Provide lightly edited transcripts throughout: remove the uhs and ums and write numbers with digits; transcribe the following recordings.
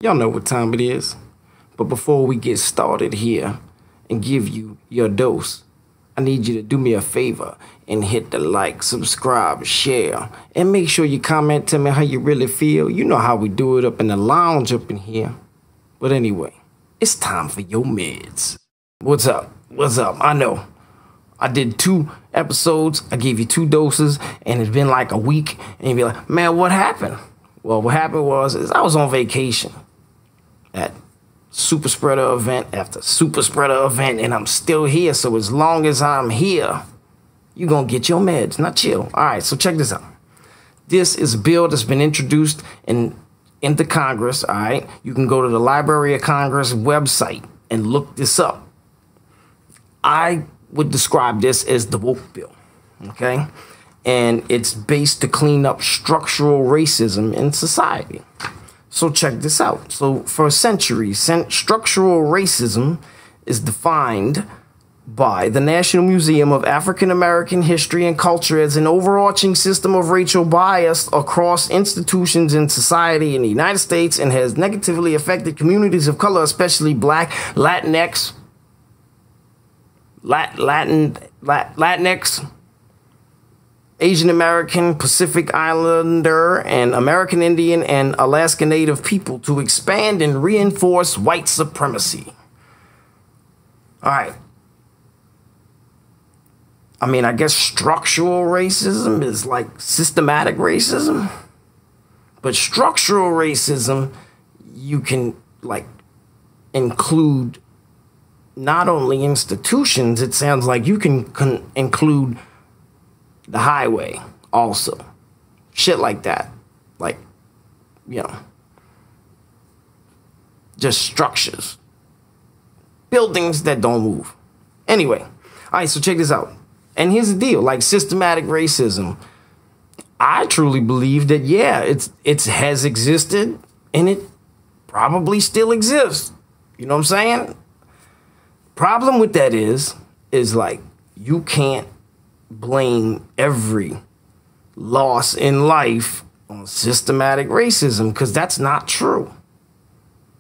Y'all know what time it is. But before we get started here and give you your dose, I need you to do me a favor and hit the like, subscribe, share, and make sure you comment to me how you really feel. You know how we do it up in the lounge up in here. But anyway, it's time for your meds. What's up? What's up? I know. I did 2 episodes. I gave you 2 doses, and it's been like a week. And you'd be like, man, what happened? Well, what happened was I was on vacation at super spreader event after super spreader event, and I'm still here. So as long as I'm here, you're going to get your meds. Now chill. All right, so check this out. This is a bill that's been introduced into Congress, all right? You can go to the Library of Congress website and look this up. I would describe this as the woke bill, okay? And it's based to clean up structural racism in society. So check this out. So for centuries, structural racism is defined by the National Museum of African American History and Culture as an overarching system of racial bias across institutions in society in the United States and has negatively affected communities of color, especially Black, Latinx, Asian American, Pacific Islander, and American Indian and Alaska Native people to expand and reinforce white supremacy. All right. I mean, I guess structural racism is like systematic racism. But structural racism, you can like include not only institutions, it sounds like you can include the highway also. Shit like that. Like, you know, just structures. Buildings that don't move. Anyway, all right, so check this out. And here's the deal, like systematic racism. I truly believe that, yeah, it has existed and it probably still exists. You know what I'm saying? Problem with that is like, you can't blame every loss in life on systematic racism, because that's not true.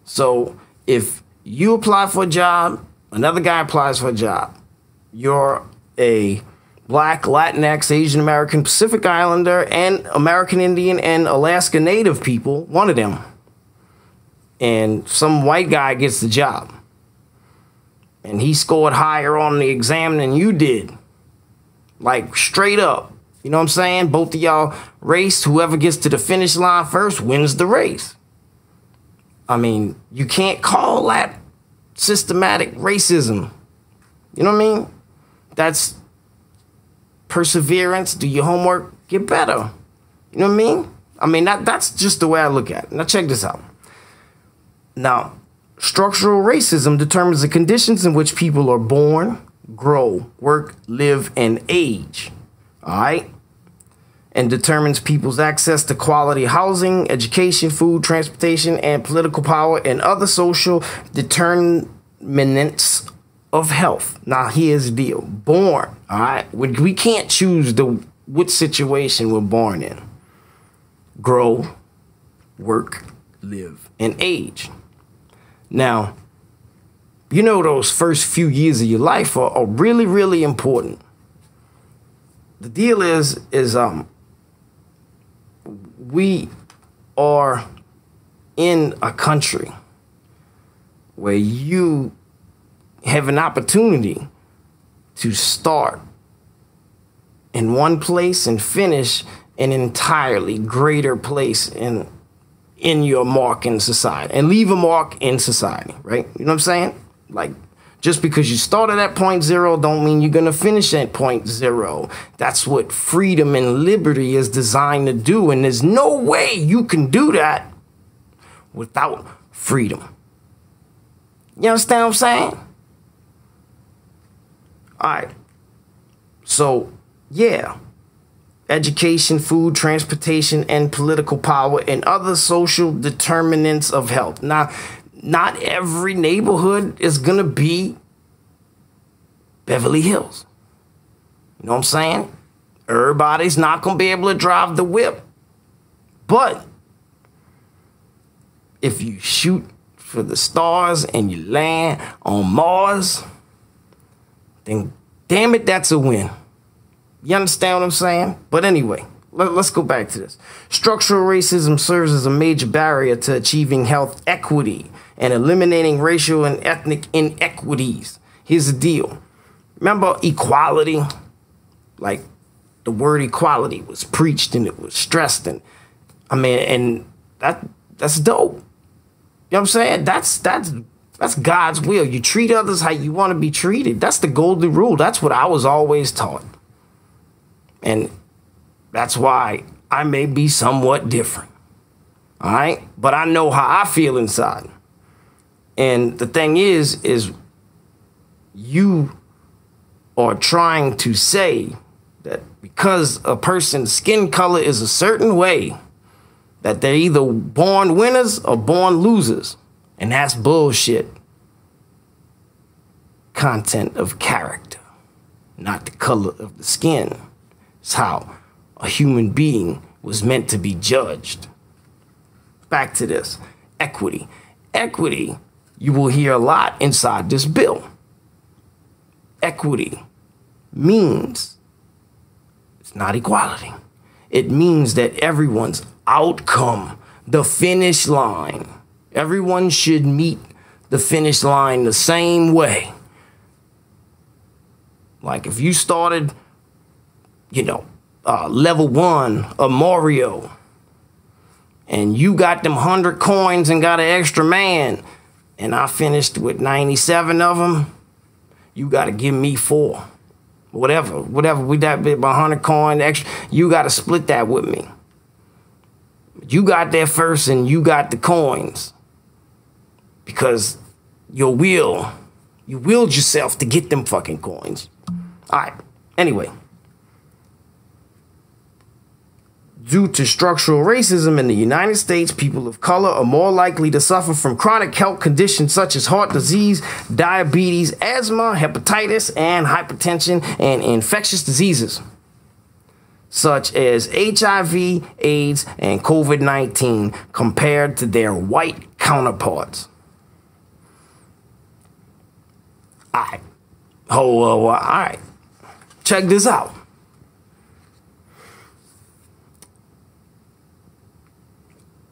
So if you apply for a job, another guy applies for a job, you're a Black, Latinx, Asian American, Pacific Islander, and American Indian and Alaska Native people, one of them, and some white guy gets the job and he scored higher on the exam than you did. Like, straight up. You know what I'm saying? Both of y'all race. Whoever gets to the finish line first wins the race. I mean, you can't call that systematic racism. You know what I mean? That's perseverance. Do your homework. Get better. You know what I mean? I mean, that's just the way I look at it. Now, check this out. Now, structural racism determines the conditions in which people are born, grow, work, live, and age, all right? And determines people's access to quality housing, education, food, transportation, and political power, and other social determinants of health. Now, here's the deal. Born, all right? We can't choose what situation we're born in. Grow, work, live, and age. Now, you know, those first few years of your life are really, really important. The deal is we are in a country where you have an opportunity to start in one place and finish an entirely greater place in your mark in society, and leave a mark in society, right? You know what I'm saying? Like, just because you started at point 0 don't mean you're going to finish at point 0. That's what freedom and liberty is designed to do. And there's no way you can do that without freedom. You understand what I'm saying? All right. So, yeah. Education, food, transportation, and political power, and other social determinants of health. Now, not every neighborhood is going to be Beverly Hills. You know what I'm saying? Everybody's not going to be able to drive the whip. But if you shoot for the stars and you land on Mars, then damn it, that's a win. You understand what I'm saying? But anyway, let's go back to this. Structural racism serves as a major barrier to achieving health equity and eliminating racial and ethnic inequities. Here's the deal. Remember equality? Like, the word equality was preached and it was stressed, and I mean, and that's dope. You know what I'm saying? That's God's will. You treat others how you want to be treated. That's the golden rule. That's what I was always taught. And that's why I may be somewhat different. All right? But I know how I feel inside. And the thing is you are trying to say that because a person's skin color is a certain way, that they're either born winners or born losers. And that's bullshit. Content of character, not the color of the skin. It's how a human being was meant to be judged. Back to this. Equity. Equity, you will hear a lot inside this bill. Equity means it's not equality. It means that everyone's outcome, the finish line, everyone should meet the finish line the same way. Like if you started, level 1 of Mario, and you got them 100 coins and got an extra man, and I finished with 97 of them, you got to give me 4. Whatever, we that bit by 100 coin extra, you got to split that with me. You got there first and you got the coins. Because you willed yourself to get them fucking coins. All right, anyway. Due to structural racism in the United States, people of color are more likely to suffer from chronic health conditions such as heart disease, diabetes, asthma, hepatitis, and hypertension, and infectious diseases such as HIV, AIDS, and COVID-19 compared to their white counterparts. All right. Check this out.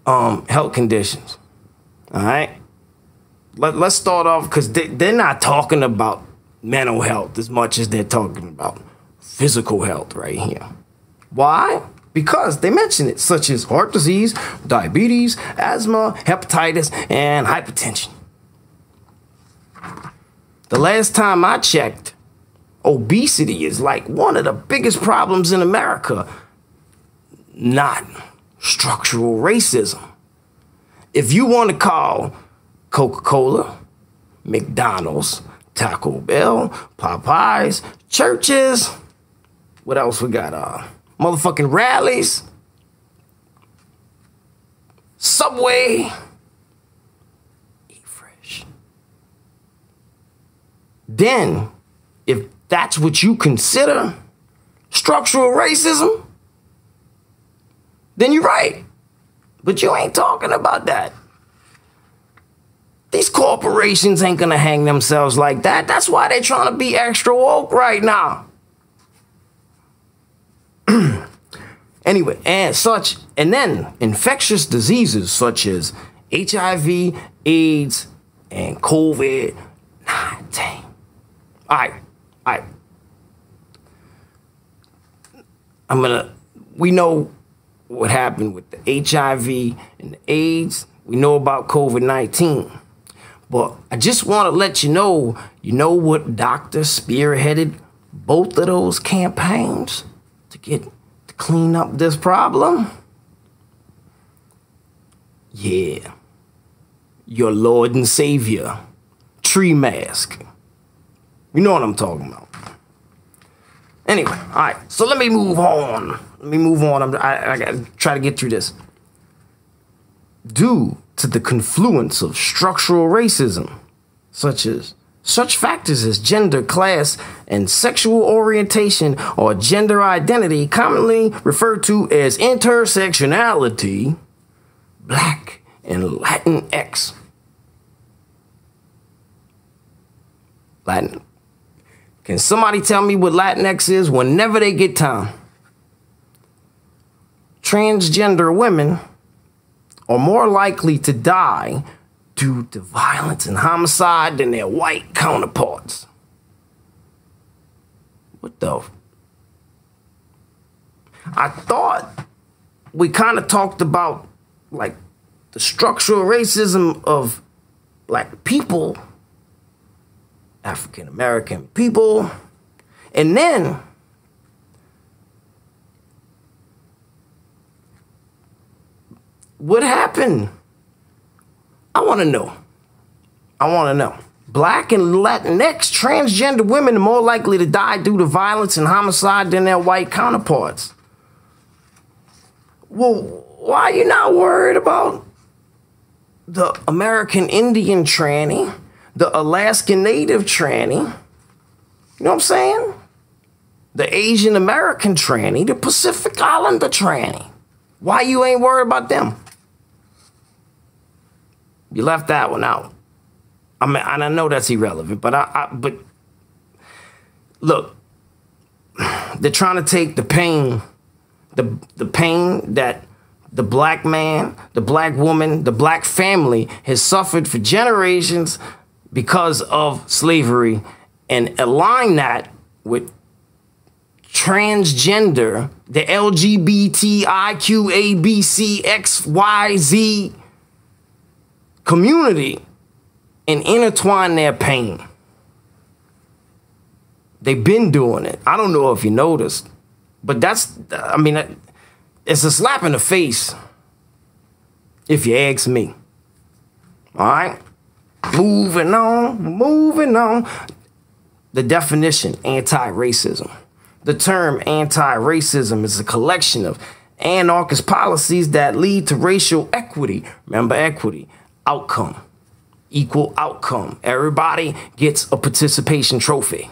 Health conditions. All right. Let's start off because they're not talking about mental health as much as they're talking about physical health right here. Why? Because they mention it, such as heart disease, diabetes, asthma, hepatitis, and hypertension. The last time I checked, obesity is like one of the biggest problems in America. Not structural racism. If you want to call Coca-Cola, McDonald's, Taco Bell, Popeyes, churches, what else we got? Motherfucking rallies, Subway, Eat Fresh. Then, if that's what you consider structural racism, then you're right. But you ain't talking about that. These corporations ain't gonna hang themselves like that. That's why they're trying to be extra woke right now. Anyway, and then infectious diseases such as HIV, AIDS, and COVID-19. All right. We know what happened with the HIV and the AIDS. We know about COVID-19. But I just want to let you know what doctor spearheaded both of those campaigns to clean up this problem? Yeah. Your Lord and Savior, Tree Mask. You know what I'm talking about. Anyway, all right. So let me move on. I got to try to get through this. Due to the confluence of structural racism, such factors as gender, class, and sexual orientation or gender identity, commonly referred to as intersectionality, black and Latinx. Latin. Can somebody tell me what Latinx is whenever they get time? Transgender women are more likely to die due to violence and homicide than their white counterparts. What the? I thought we kind of talked about like the structural racism of black people, African American people, and then what happened? I want to know. Black and Latinx transgender women are more likely to die due to violence and homicide than their white counterparts. Well, why are you not worried about the American Indian tranny, the Alaskan Native tranny? You know what I'm saying? The Asian American tranny, the Pacific Islander tranny. Why you ain't worried about them? You left that one out. I mean, and I know that's irrelevant, but but look, they're trying to take the pain, the pain that the black man, the black woman, the black family has suffered for generations because of slavery, and align that with transgender, the LGBTIQABCXYZ community, and intertwine their pain. They've been doing it. I don't know if you noticed, but that's, I mean, it's a slap in the face, if you ask me. All right? Moving on. The definition, anti-racism. The term anti-racism is a collection of anarchist policies that lead to racial equity. Remember equity, outcome, equal outcome. Everybody gets a participation trophy.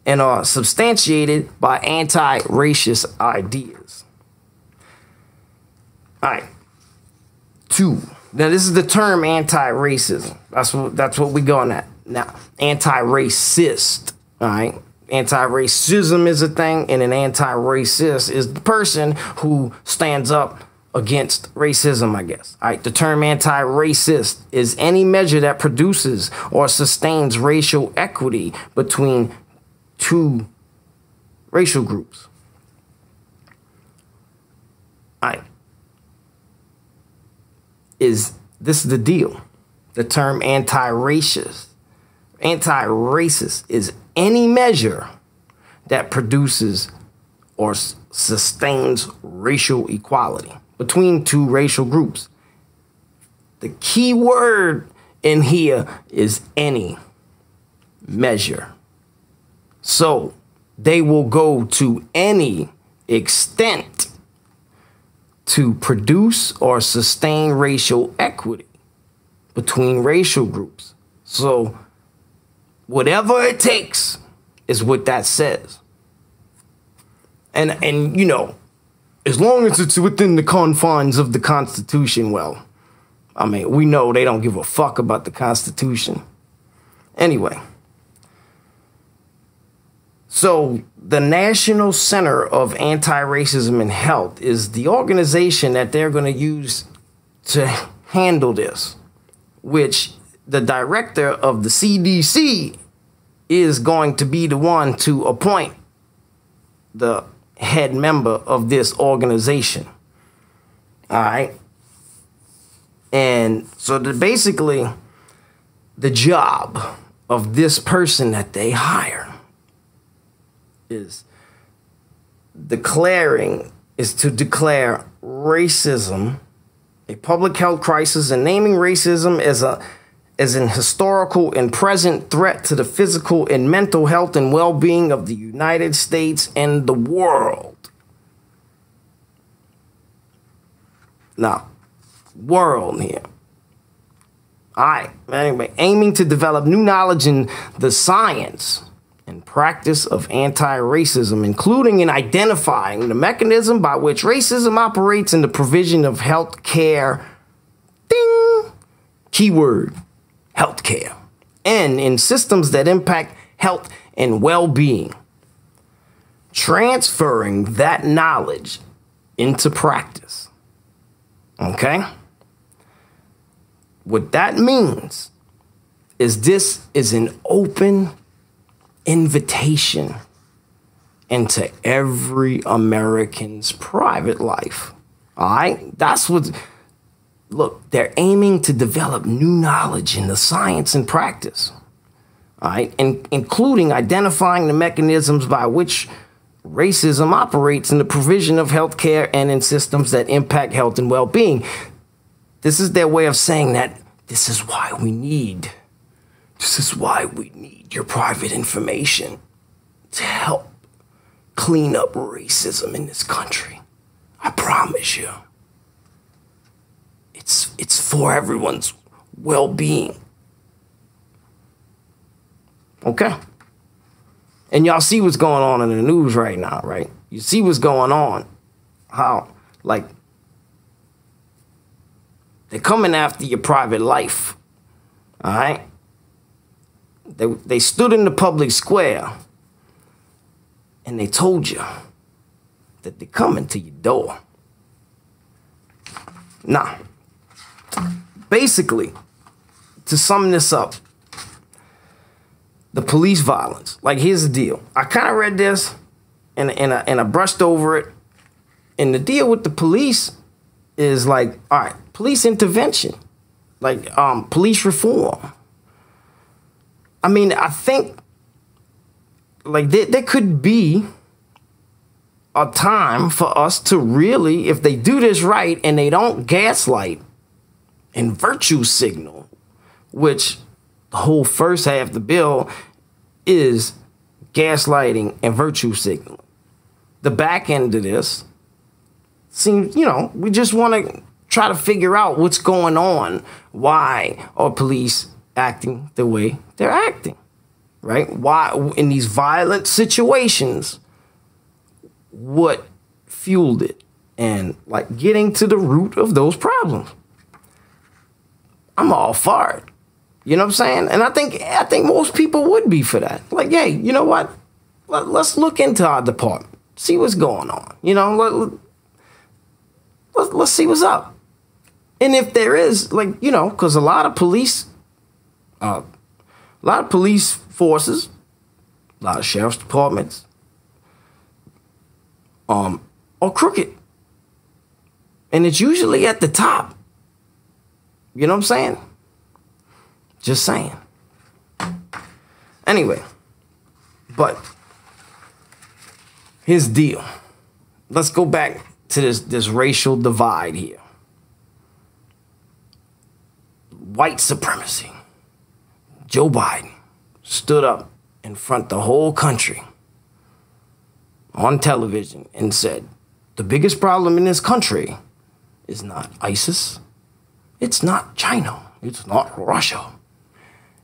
And are substantiated by anti-racist ideas. All right. 2. Now, this is the term anti-racism. That's what we're going at. Now, anti-racist. All right. Anti-racism is a thing, and an anti-racist is the person who stands up against racism, I guess. All right, the term anti-racist is any measure that produces or sustains racial equity between two racial groups. All right. This is the deal. The term anti-racist is any measure that produces or sustains racial equality between two racial groups. The key word in here is any measure. So they will go to any extent to produce or sustain racial equity between racial groups. So whatever it takes is what that says. And you know, as long as it's within the confines of the Constitution, well, I mean, we know they don't give a fuck about the Constitution. Anyway. So the National Center of Anti-Racism and Health is the organization that they're going to use to handle this, which the director of the CDC is going to be the one to appoint the head member of this organization. All right. And so basically the job of this person that they hire is to declare racism a public health crisis and naming racism as an historical and present threat to the physical and mental health and well-being of the United States and the world. Now, world here. All right, anyway, aiming to develop new knowledge in the science and practice of anti-racism, including in identifying the mechanism by which racism operates in the provision of health care Keyword, healthcare. N, in systems that impact health and well-being. Transferring that knowledge into practice. Okay? What that means is this is an open invitation into every American's private life. All right? That's what, look, they're aiming to develop new knowledge in the science and practice. All right? And including identifying the mechanisms by which racism operates in the provision of healthcare and in systems that impact health and well-being. This is their way of saying that this is why we need your private information to help clean up racism in this country. I promise you. It's for everyone's well-being. Okay? And y'all see what's going on in the news right now, right? You see what's going on. How, like, they're coming after your private life. All right? They stood in the public square and they told you that they're coming to your door. Now, basically, to sum this up, the police violence. Like, here's the deal. I kind of read this and I brushed over it. And the deal with the police is like, all right, police intervention, like police reform. I mean, I think like there could be a time for us to really, if they do this right and they don't gaslight and virtue signal, which the whole first half of the bill is gaslighting and virtue signaling. The back end of this seems, we just want to try to figure out what's going on. Why are police acting the way they're acting, right? Why, in these violent situations, what fueled it? And like getting to the root of those problems. I'm all for it. You know what I'm saying? And I think most people would be for that. Like, hey, you know what? Let's look into our department. See what's going on. Let's see what's up. And if there is, like, because a lot of police forces, a lot of sheriff's departments, are crooked. And it's usually at the top. You know what I'm saying? Just saying. Anyway, but here's the deal. Let's go back to this racial divide here. White supremacy. Joe Biden stood up in front of the whole country on television and said, the biggest problem in this country is not ISIS. It's not China. It's not Russia.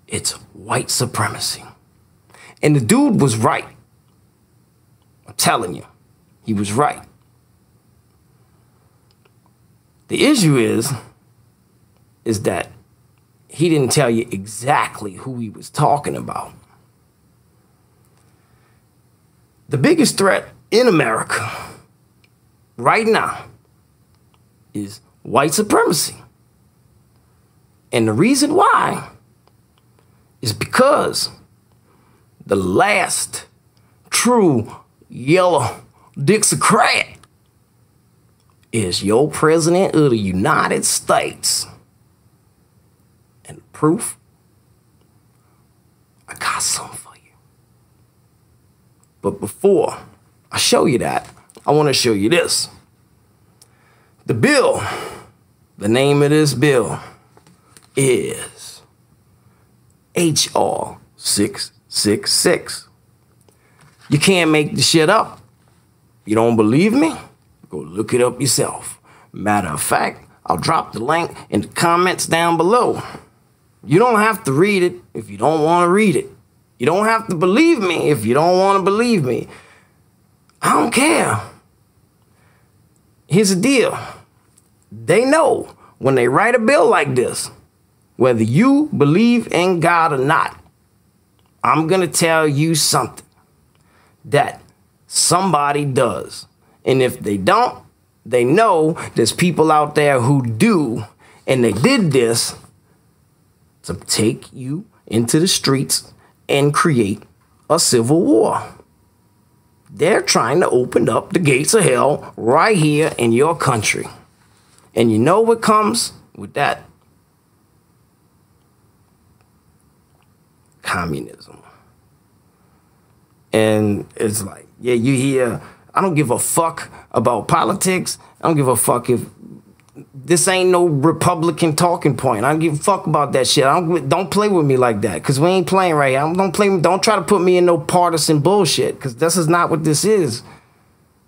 It's white supremacy. And the dude was right. I'm telling you, he was right. The issue is that he didn't tell you exactly who he was talking about. The biggest threat in America right now is white supremacy. And the reason why is because the last true yellow Dixiecrat is your president of the United States. And proof, I got something for you. But before I show you that, I want to show you this. The bill, the name of this bill is HR 666. You can't make the shit up. You don't believe me? Go look it up yourself. Matter of fact, I'll drop the link in the comments down below. You don't have to read it if you don't want to read it. You don't have to believe me if you don't want to believe me. I don't care. Here's the deal. They know when they write a bill like this, whether you believe in God or not, I'm going to tell you something that somebody does. And if they don't, they know there's people out there who do. And they did this to take you into the streets and create a civil war. They're trying to open up the gates of hell right here in your country. And you know what comes with that? Communism. And it's like, yeah, you hear, I don't give a fuck about politics. I don't give a fuck if this ain't no Republican talking point. I don't give a fuck about that shit. Don't play with me like that, because we ain't playing right here. Don't try to put me in no partisan bullshit, because this is not what this is.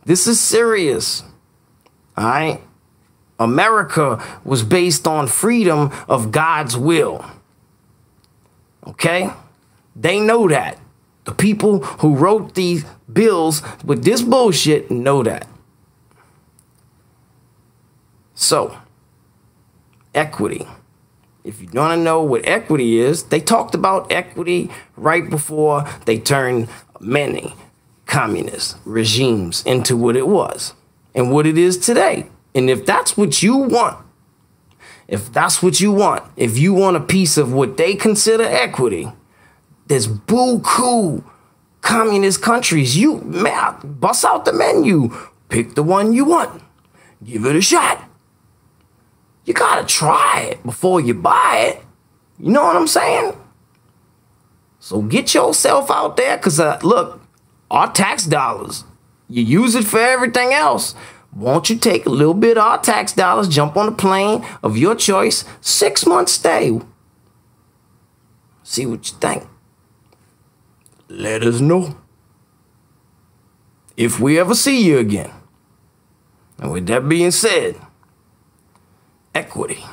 This is serious. All right? America was based on freedom of God's will. Okay? They know that. The people who wrote these bills with this bullshit know that. So, equity. If you want to know what equity is, they talked about equity right before they turned many communist regimes into what it was and what it is today. And if that's what you want, if you want a piece of what they consider equity, there's buku communist countries. You bust out the menu, pick the one you want, give it a shot. You gotta try it before you buy it. You know what I'm saying? So get yourself out there, because look, our tax dollars, you use it for everything else. Won't you take a little bit of our tax dollars, jump on a plane of your choice, 6 months stay. See what you think. Let us know if we ever see you again. And with that being said, equity,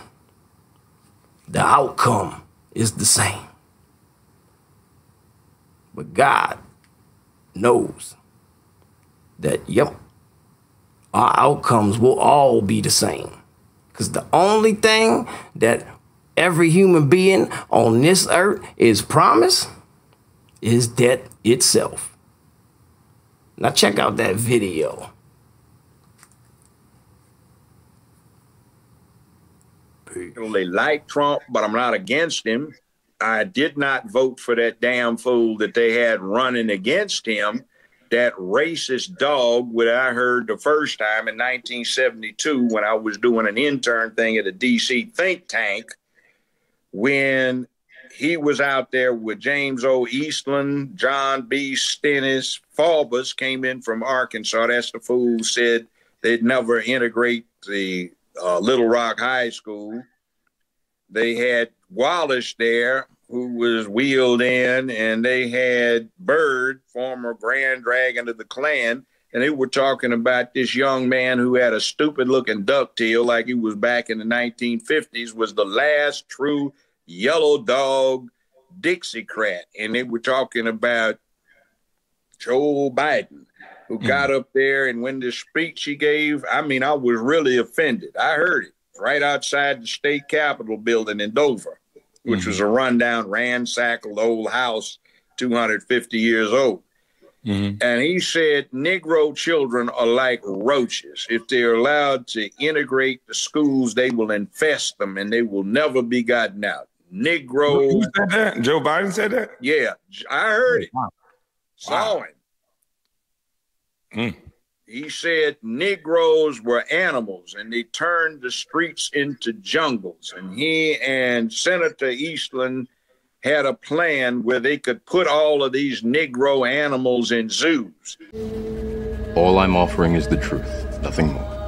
the outcome is the same. But God knows that, yep, our outcomes will all be the same. Because the only thing that every human being on this earth is promised is death itself. Now check out that video. They like Trump, but I'm not against him. I did not vote for that damn fool that they had running against him, that racist dog, what I heard the first time in 1972 when I was doing an intern thing at a DC think tank, when he was out there with James O. Eastland, John B. Stennis, Faubus came in from Arkansas. That's the fool who said they'd never integrate the Little Rock High School. They had Wallace there, who was wheeled in, and they had Byrd, former Grand Dragon of the Klan, and they were talking about this young man who had a stupid-looking ducktail like he was back in the 1950s, was the last true yellow dog Dixiecrat. And they were talking about Joe Biden, who got up there, and when the speech he gave, I mean, I was really offended. I heard it right outside the state capitol building in Dover, which was a rundown, ransacked old house, 250 years old. And he said, Negro children are like roaches. If they're allowed to integrate the schools, they will infest them and they will never be gotten out. Negro. Who said that? Joe Biden said that? Yeah, I heard it. Saw him. He said Negroes were animals and they turned the streets into jungles. And he and Senator Eastland had a plan where they could put all of these Negro animals in zoos. All I'm offering is the truth, nothing more.